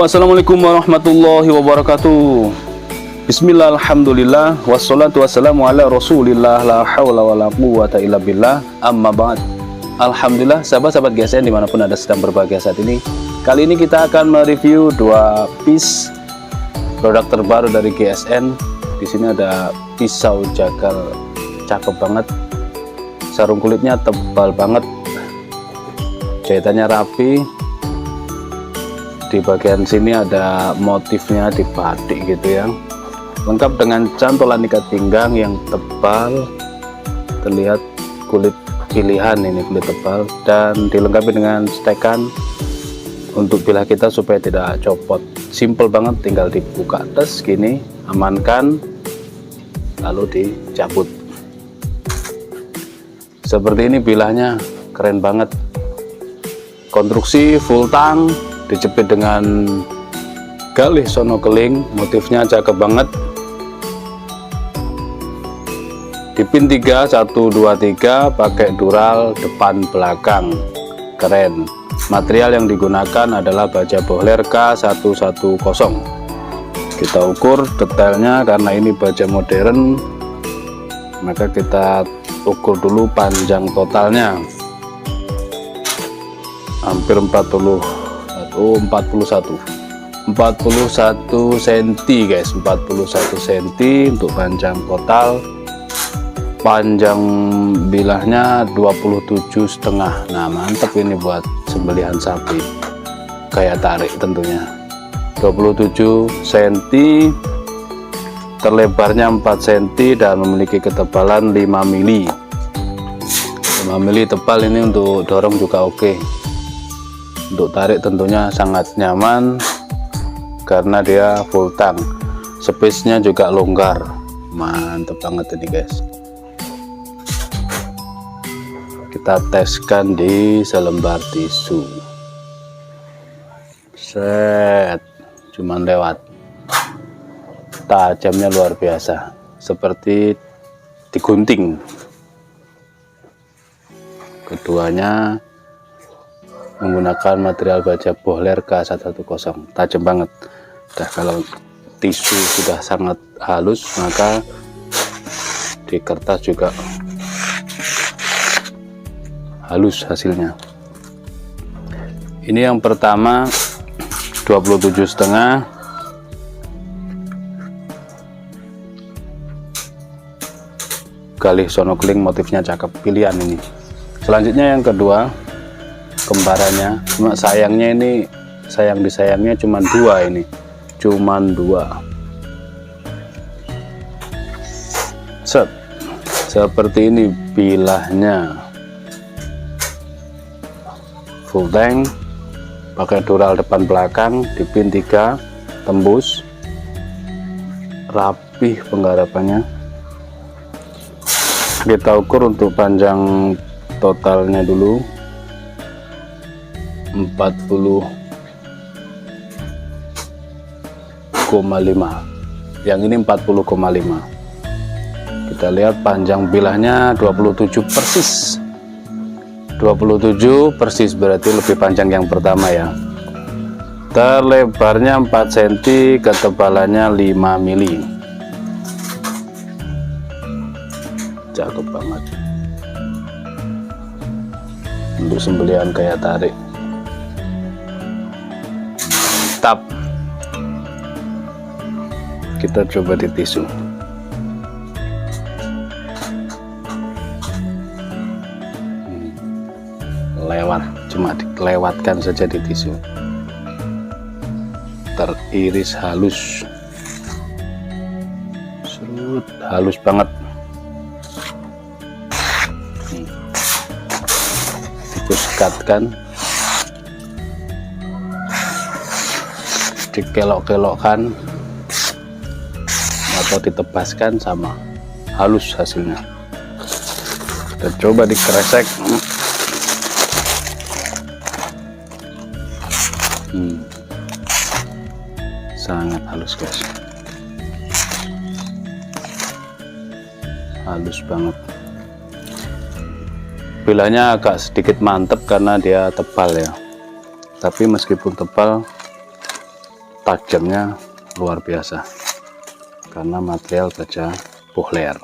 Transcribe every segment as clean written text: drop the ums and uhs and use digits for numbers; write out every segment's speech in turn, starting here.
Assalamualaikum warahmatullahi wabarakatuh. Bismillah, alhamdulillah, wassalatu wassalamu ala rasulillah, la hawla wa la quwwata illa billah, amma ba'd. Alhamdulillah, sahabat-sahabat GSN dimanapun Anda sedang berbahagia saat ini. Kali ini kita akan mereview dua piece produk terbaru dari GSN. Di sini ada pisau jagal, cakep banget. Sarung kulitnya tebal banget, jahitannya rapi. Di bagian sini ada motifnya di batik gitu ya, lengkap dengan cantolan ikat pinggang yang tebal, terlihat kulit pilihan, ini kulit tebal, dan dilengkapi dengan stekan untuk bilah kita supaya tidak copot. Simple banget, tinggal dibuka tes gini, amankan, lalu dicabut. Seperti ini bilahnya, keren banget. Konstruksi full tang, dijepit dengan galih sono keling, motifnya cakep banget. Dipin 3, 1, 2, 3, pakai dural depan belakang, keren. Material yang digunakan adalah baja bohler K110. Kita ukur detailnya, karena ini baja modern, maka kita ukur dulu panjang totalnya. Hampir 41 cm guys, 41 cm untuk panjang total. Panjang bilahnya 27,5. Nah, mantep ini buat sembelihan sapi, kayak tarik tentunya. 27 cm, terlebarnya 4 cm, dan memiliki ketebalan 5 mili. 5 mili tebal, ini untuk dorong juga oke. Untuk tarik tentunya sangat nyaman karena dia full tang. Space-nya juga longgar, mantep banget ini guys. Kita teskan di selembar tisu. Set, cuman lewat. Tajamnya luar biasa, seperti digunting. Keduanya menggunakan material baja bohler K110, tajam banget. Nah, kalau tisu sudah sangat halus, maka di kertas juga halus hasilnya. Ini yang pertama 27,5, galih sono keling, motifnya cakep, pilihan ini. Selanjutnya yang kedua, kembarannya, cuma sayangnya ini, disayangnya cuman 2 ini, cuman 2. Set, seperti ini bilahnya, full tank, pakai dural depan belakang, dipin 3, tembus, rapih penggarapannya. Kita ukur untuk panjang totalnya dulu, 40,5. Yang ini 40,5. Kita lihat panjang bilahnya 27 persis. 27 persis, berarti lebih panjang yang pertama ya. Terlebarnya 4 cm, ketebalannya 5 mili. Cakep banget. Untuk sembelihan kayak tarik. Tap, kita coba di tisu. Lewat, cuma dilewatkan saja di tisu, teriris halus, serut, halus banget. Dipusatkan, dikelok-kelokkan atau ditebaskan, sama halus hasilnya. Kita coba dikresek. Sangat halus guys, halus banget. Bilahnya agak sedikit mantep karena dia tebal ya, tapi meskipun tebal tajamnya luar biasa karena material baja Bohler.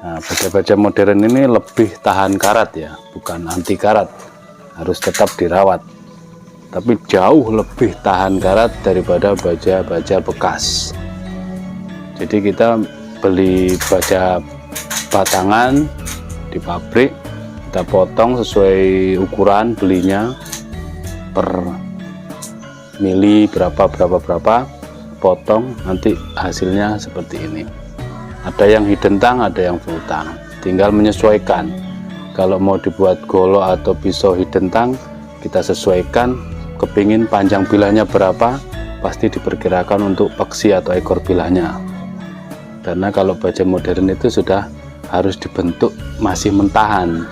Nah, baja-baja modern ini lebih tahan karat ya, bukan anti karat, harus tetap dirawat, tapi jauh lebih tahan karat daripada baja-baja bekas. Jadi kita beli baja batangan di pabrik, kita potong sesuai ukuran belinya per mili berapa, potong, nanti hasilnya seperti ini. Ada yang hidden tang, ada yang full tang, tinggal menyesuaikan. Kalau mau dibuat golok atau pisau hidden tang, kita sesuaikan, kepingin panjang bilahnya berapa, pasti diperkirakan untuk peksi atau ekor bilahnya. Karena kalau baja modern itu sudah harus dibentuk masih mentahan.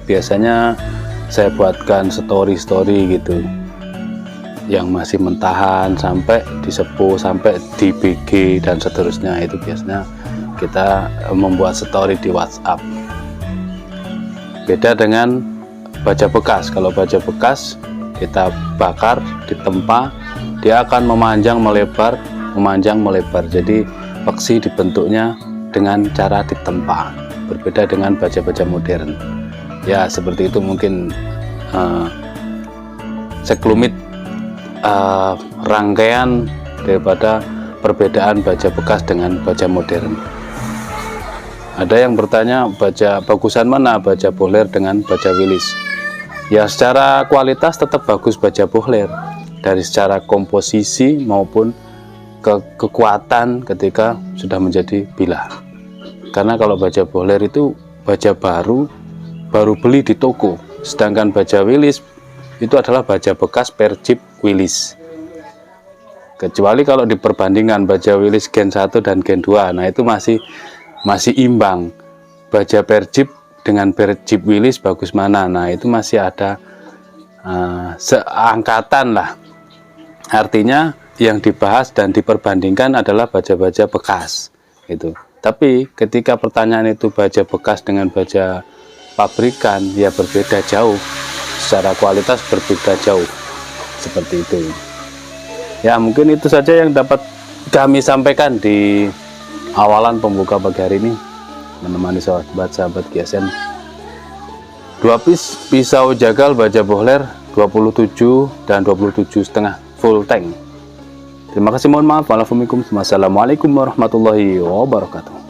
Biasanya saya buatkan story gitu yang masih mentahan sampai disepuh, sampai di BG dan seterusnya. Itu biasanya kita membuat story di WhatsApp. Beda dengan baja bekas. Kalau baja bekas kita bakar, ditempa, dia akan memanjang melebar, jadi peksi dibentuknya dengan cara ditempa, berbeda dengan baja-baja modern ya. Seperti itu mungkin sekelumit rangkaian daripada perbedaan baja bekas dengan baja modern. Ada yang bertanya, baja bagusan mana baja Bohler dengan baja Willys? Ya, secara kualitas tetap bagus baja Bohler, dari secara komposisi maupun kekuatan ketika sudah menjadi bilah. Karena kalau baja Bohler itu baja baru beli di toko, sedangkan baja Willys itu adalah baja bekas Persib Willys. Kecuali kalau diperbandingkan baja Willys Gen 1 dan Gen 2, nah itu masih imbang. Baja Persib dengan Persib Willys bagus mana? Nah itu masih ada seangkatan lah. Artinya yang dibahas dan diperbandingkan adalah baja-baja bekas itu. Tapi ketika pertanyaan itu baja bekas dengan baja pabrikan, ya berbeda jauh, secara kualitas berbeda jauh, seperti itu ya. Mungkin itu saja yang dapat kami sampaikan di awalan pembuka pagi hari ini, menemani sahabat-sahabat GSM. 2 piece pisau jagal baja Bohler 27 dan 27,5 full tank. Terima kasih, mohon maaf. Wassalamualaikum warahmatullahi wabarakatuh.